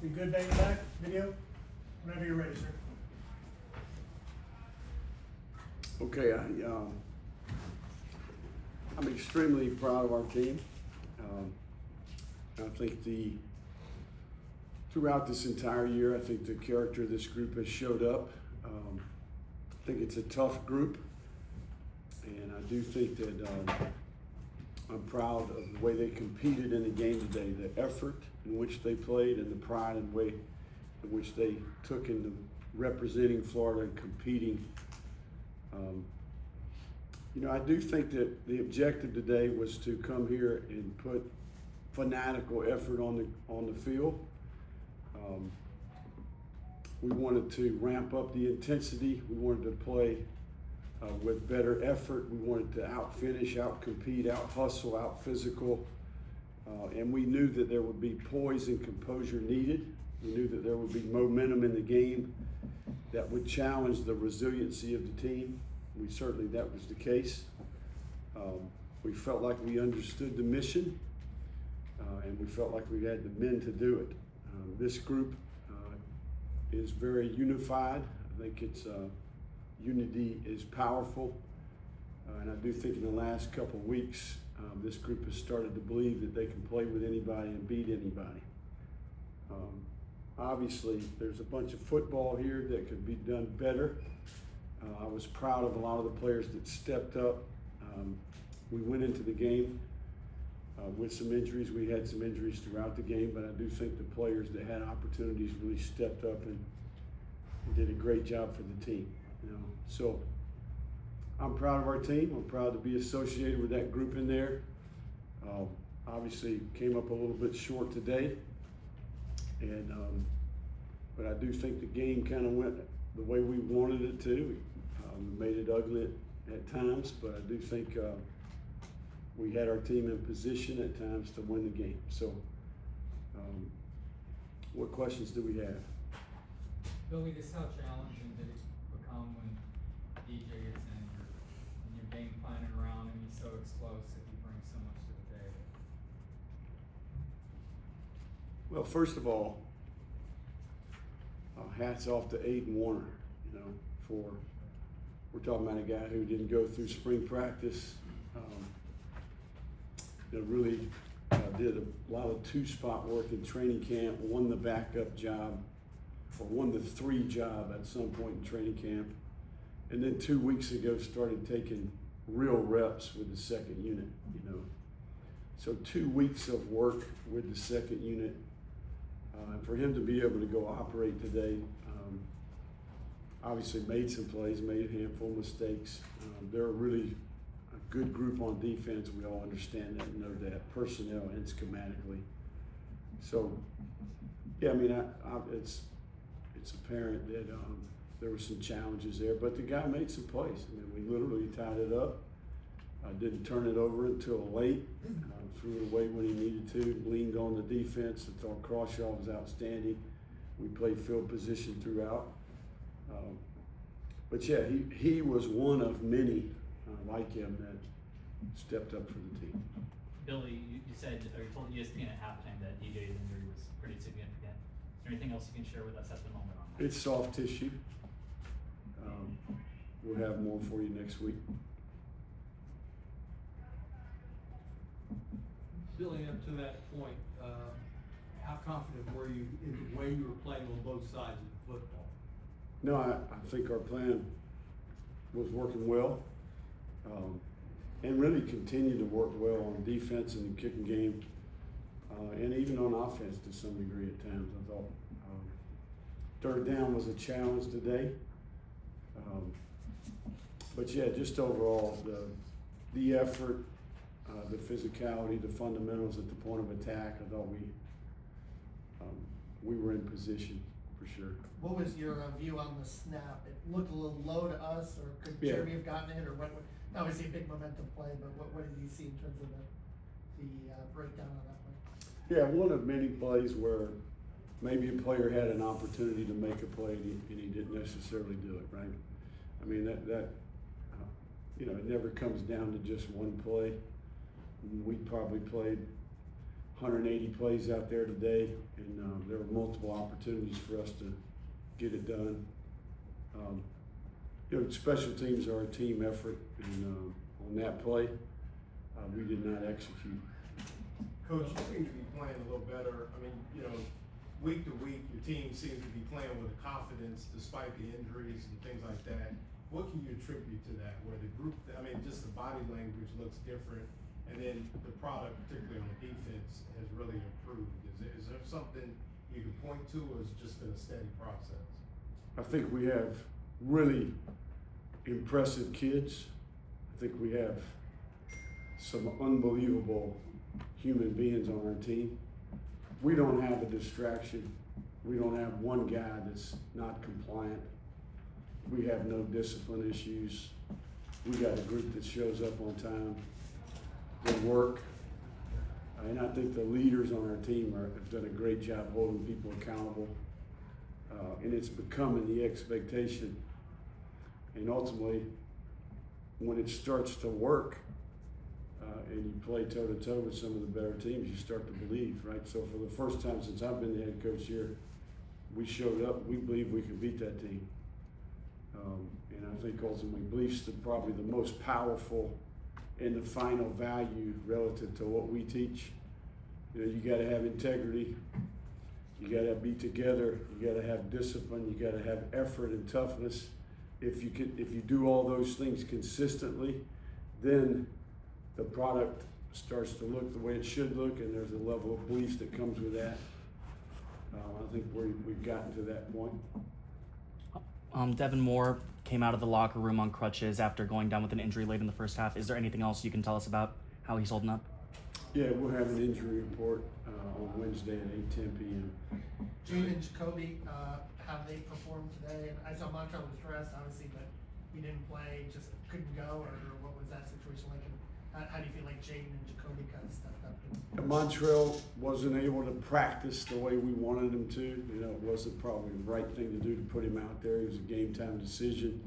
You good, back in back, video? Whenever you're ready, sir. Okay, I'm extremely proud of our team. I think throughout this entire year, I think the character of this group has showed up. I think it's a tough group, and I do think that I'm proud of the way they competed in the game today, the effort in which they played and the pride and way in which they took into representing Florida and competing. I do think that the objective today was to come here and put fanatical effort on the field. We wanted to ramp up the intensity. We wanted to play with better effort. We wanted to out-finish, out-compete, out-hustle, out-physical. And we knew that there would be poise and composure needed. We knew that there would be momentum in the game that would challenge the resiliency of the team. That was the case. We felt like we understood the mission, and we felt like we had the men to do it. This group is very unified. I think unity is powerful, and I do think in the last couple of weeks, this group has started to believe that they can play with anybody and beat anybody. Obviously, there's a bunch of football here that could be done better. I was proud of a lot of the players that stepped up. We went into the game with some injuries. We had some injuries throughout the game, but I do think the players that had opportunities really stepped up and did a great job for the team. So I'm proud of our team. I'm proud to be associated with that group in there. Obviously, came up a little bit short today, but I do think the game kind of went the way we wanted it to. We made it ugly at times, but I do think we had our team in position at times to win the game. So, what questions do we have? Billy, just how challenging did it become when DJ gets injured and your game planning around him? He's so explosive, he brings so much to the table. Well, first of all, hats off to Aiden Warner. We're talking about a guy who didn't go through spring practice. Really did a lot of two-spot work in training camp, won the backup job, or won the 3 job at some point in training camp. And then 2 weeks ago started taking real reps with the second unit, So 2 weeks of work with the second unit. For him to be able to go operate today, obviously made some plays, made a handful of mistakes. They're really a good group on defense. We all understand that and know that, personnel and schematically. So, yeah, it's apparent that there were some challenges there, but the guy made some plays. We literally tied it up. Didn't turn it over until late. Threw it away when he needed to. Leaned on the defense. I thought Crawshaw was outstanding. We played field position throughout. But yeah, he was one of many like him that stepped up for the team. Billy, you said, or you told ESPN at halftime that DJ's injury was pretty significant. Is there anything else you can share with us at the moment on that? It's soft tissue. We'll have more for you next week. Building up to that point, how confident were you in the way you were playing on both sides of the football? No, I think our plan was working well, and really continued to work well on defense and the kicking game, and even on offense to some degree at times. I thought third down was a challenge today, but yeah, just overall the effort, the physicality, the fundamentals at the point of attack. I thought we were in position for sure. What was your view on the snap? It looked a little low to us, or could Yeah. Jeremy have gotten it, or what? Obviously a big momentum play, but what did you see in terms of the breakdown on that one? Yeah, one of many plays where maybe a player had an opportunity to make a play and he didn't necessarily do it, right? It never comes down to just one play. We probably played 180 plays out there today, and there were multiple opportunities for us to get it done. Special teams are a team effort, and on that play, we did not execute. Coach, you seem to be playing a little better. I mean, week to week, your team seems to be playing with confidence despite the injuries and things like that. What can you attribute to that? Where the group, just the body language looks different, and then the product, particularly on the defense, has really improved. Is there something you can point to, or is it just been a steady process? I think we have really impressive kids. I think we have some unbelievable human beings on our team. We don't have a distraction. We don't have one guy that's not compliant. We have no discipline issues. We got a group that shows up on time. They work. And I think the leaders on our team have done a great job holding people accountable. And it's becoming the expectation. And ultimately, when it starts to work, and you play toe-to-toe with some of the better teams, you start to believe, right? So for the first time since I've been the head coach here, we showed up, we believe we can beat that team. And I think ultimately belief's probably the most powerful and the final value relative to what we teach. You gotta have integrity, you gotta be together, you gotta have discipline, you gotta have effort and toughness. If you do all those things consistently, then the product starts to look the way it should look, and there's a level of belief that comes with that. I think we've gotten to that point. Devin Moore came out of the locker room on crutches after going down with an injury late in the first half. Is there anything else you can tell us about how he's holding up? Yeah, we'll have an injury report on Wednesday at 8:10 p.m. Jane and Jacoby, how they performed today? And I saw Montrell was dressed, obviously, but he didn't play, just couldn't go, or what was that situation like? And how do you feel like Jane and Jacoby kind of stepped up? Montreal wasn't able to practice the way we wanted him to. It wasn't probably the right thing to do to put him out there. It was a game time decision.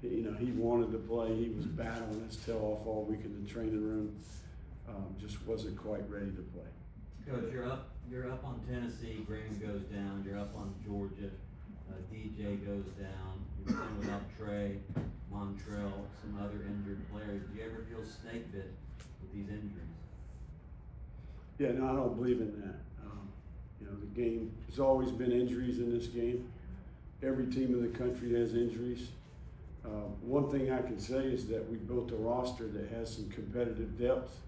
He wanted to play. He was battling his tail off all week in the training room. Just wasn't quite ready to play. Coach, you're up on Tennessee. Graham goes down. You're up on Georgia. DJ goes down. You're playing without Trey, Montrell, some other injured players. Do you ever feel snake bit with these injuries? Yeah, no, I don't believe in that. The game, there's always been injuries in this game. Every team in the country has injuries. One thing I can say is that we built a roster that has some competitive depth,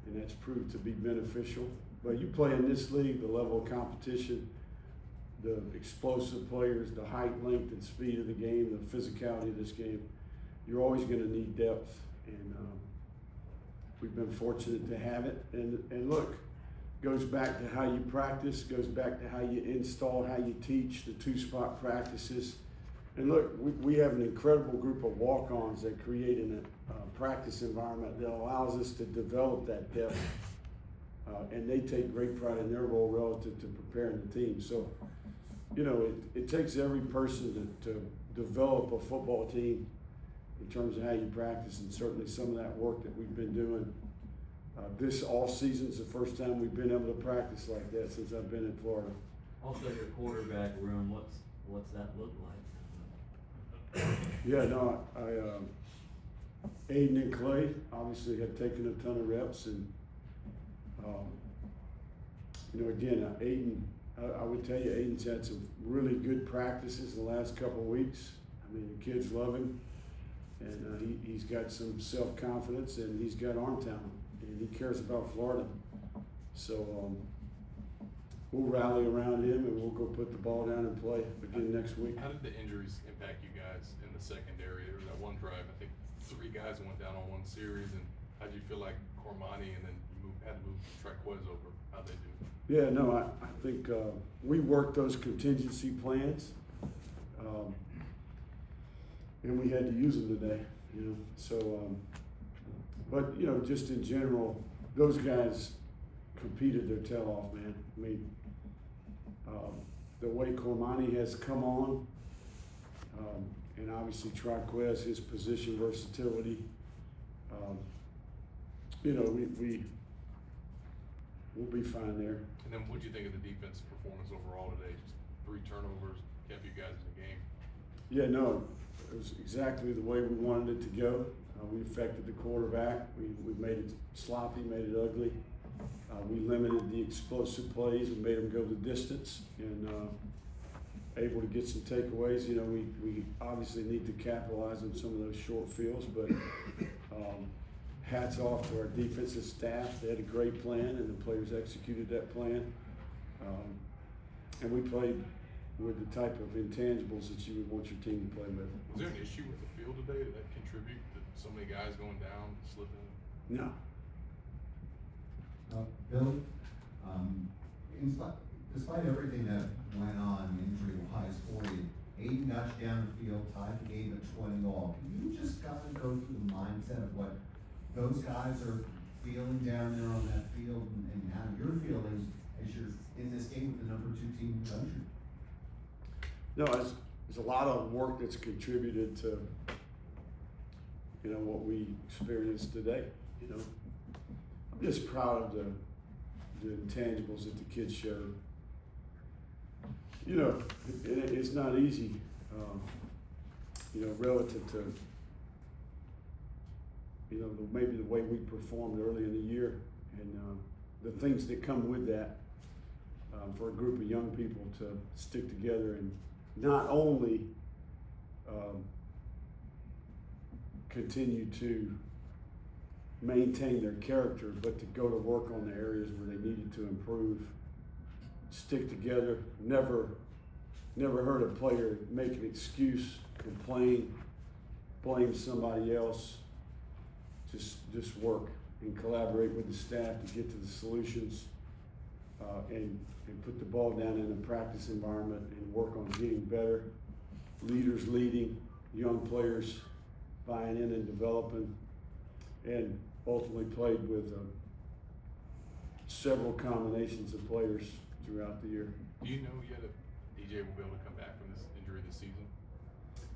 and that's proved to be beneficial. But you play in this league, the level of competition, the explosive players, the height, length, and speed of the game, the physicality of this game, you're always going to need depth. And we've been fortunate to have it. And look, goes back to how you practice, goes back to how you install, how you teach, the two-spot practices. And look, we have an incredible group of walk-ons that create a practice environment that allows us to develop that depth. And they take great pride in their role relative to preparing the team. So, it takes every person to develop a football team in terms of how you practice, and certainly some of that work that we've been doing. This all season's the first time we've been able to practice like that since I've been in Florida. Also, your quarterback room. What's that look like? Yeah, no, Aiden and Clay obviously have taken a ton of reps, and again, Aiden, I would tell you, Aiden's had some really good practices the last couple of weeks. I mean, the kids love him, and he's got some self-confidence, and he's got arm talent, and he cares about Florida. So we'll rally around him, and we'll go put the ball down and play again next week. How did the injuries impact you guys in the secondary? There was that one drive, I think 3 guys went down on one series, and how did you feel like Cormani, and then you had to move Traquez over? How'd they do? Yeah, no, I think we worked those contingency plans, and we had to use them today, So, but, just in general, those guys competed their tail off, man. I mean, the way Cormani has come on, and obviously Traquez, his position versatility, we'll be fine there. And then what'd you think of the defense performance overall today? Just 3 turnovers kept you guys in the game. Yeah, no, it was exactly the way we wanted it to go. We affected the quarterback. We made it sloppy, made it ugly. We limited the explosive plays and made them go the distance, and able to get some takeaways. You know, we obviously need to capitalize on some of those short fields, but hats off to our defensive staff. They had a great plan, and the players executed that plan. And we played with the type of intangibles that you would want your team to play with. Was there an issue with the field today that contribute to so many guys going down, slipping? No. Billy, despite everything that went on injury-wise for you, Aiden got you down the field, tied the game at 20 all. Can you just kind of go through the mindset of what those guys are feeling down there on that field and how you're feeling as you're in this game with the number 2 team in the country? No, there's a lot of work that's contributed to, you know, what we experienced today. You know, I'm just proud of the intangibles that the kids showed. You know, it's not easy, you know, relative to, you know, maybe the way we performed early in the year and the things that come with that for a group of young people to stick together and not only continue to maintain their character, but to go to work on the areas where they needed to improve, stick together. Never heard a player make an excuse, complain, blame somebody else. Just work and collaborate with the staff to get to the solutions, and put the ball down in a practice environment and work on getting better. Leaders leading, young players buying in and developing, and ultimately played with several combinations of players throughout the year. Do you know yet if DJ will be able to come back from this injury this season?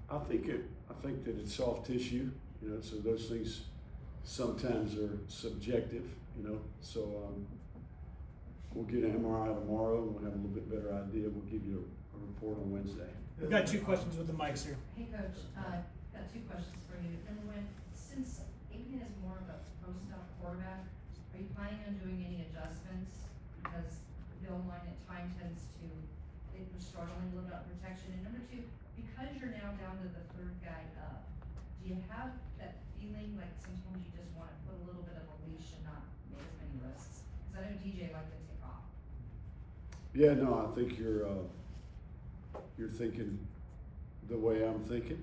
I think that it's soft tissue, you know, so those things sometimes are subjective, you know, so we'll get an MRI tomorrow and we'll have a little bit better idea. We'll give you a report on Wednesday. We've got 2 questions with the mics here. Hey, Coach, got 2 questions for you. Since Aiden is more of a post-up quarterback, are you planning on doing any adjustments? Because the O-line at times tends to, they were struggling a little bit on protection. And number 2, because you're now down to the 3rd guy up, do you have that feeling like sometimes you just want to put a little bit of a leash and not make as many risks? Because I know DJ liked to take off. Yeah, no, I think you're thinking the way I'm thinking.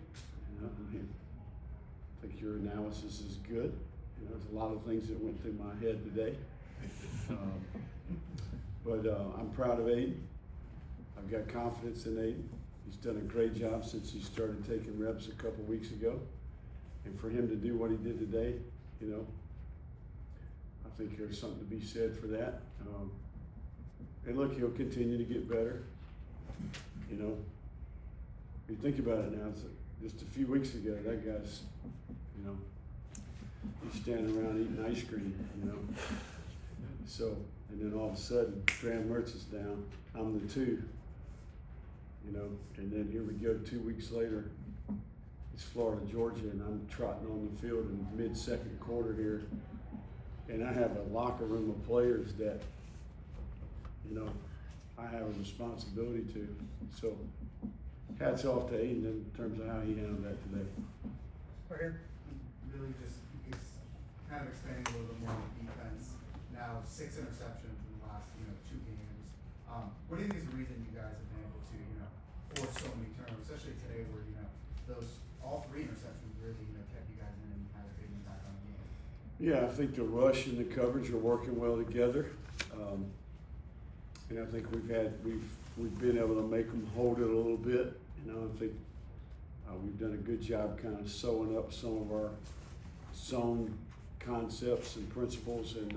You know, I think your analysis is good. You know, there's a lot of things that went through my head today. But I'm proud of Aiden. I've got confidence in Aiden. He's done a great job since he started taking reps a couple weeks ago. And for him to do what he did today, you know, I think there's something to be said for that. And look, he'll continue to get better. You know, if you think about it now, just a few weeks ago, that guy's, you know, he's standing around eating ice cream, you know. So, and then all of a sudden, Graham Mertz is down. I'm the 2, you know, and then here we go 2 weeks later. It's Florida, Georgia, and I'm trotting on the field in mid-second quarter here. And I have a locker room of players that, you know, I have a responsibility to. So hats off to Aiden in terms of how he handled that today. Right here. Really just kind of expanding a little bit more on the defense. Now 6 interceptions in the last, 2 games. What do you think is the reason you guys have been able to, force so many turnovers, especially today where, all 3 interceptions really, kept you guys in and had a big impact on the game? Yeah, I think the rush and the coverage are working well together. And I think we've been able to make them hold it a little bit. You know, I think we've done a good job kind of sewing up some of our zone concepts and principles, and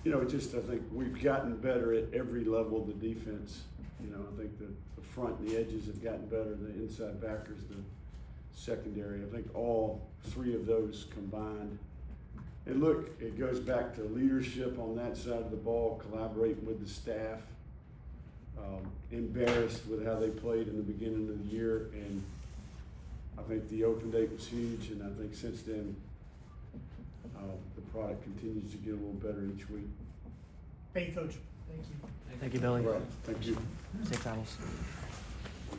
I think we've gotten better at every level of the defense. You know, I think the front and the edges have gotten better, the inside backers, the secondary. I think all 3 of those combined And look, it goes back to leadership on that side of the ball, collaborating with the staff. Embarrassed with how they played in the beginning of the year, and I think the open date was huge, and I think since then, the product continues to get a little better each week. Thank you, Coach. Thank you. Thank you, Billy. Right, thank you. Safe travels.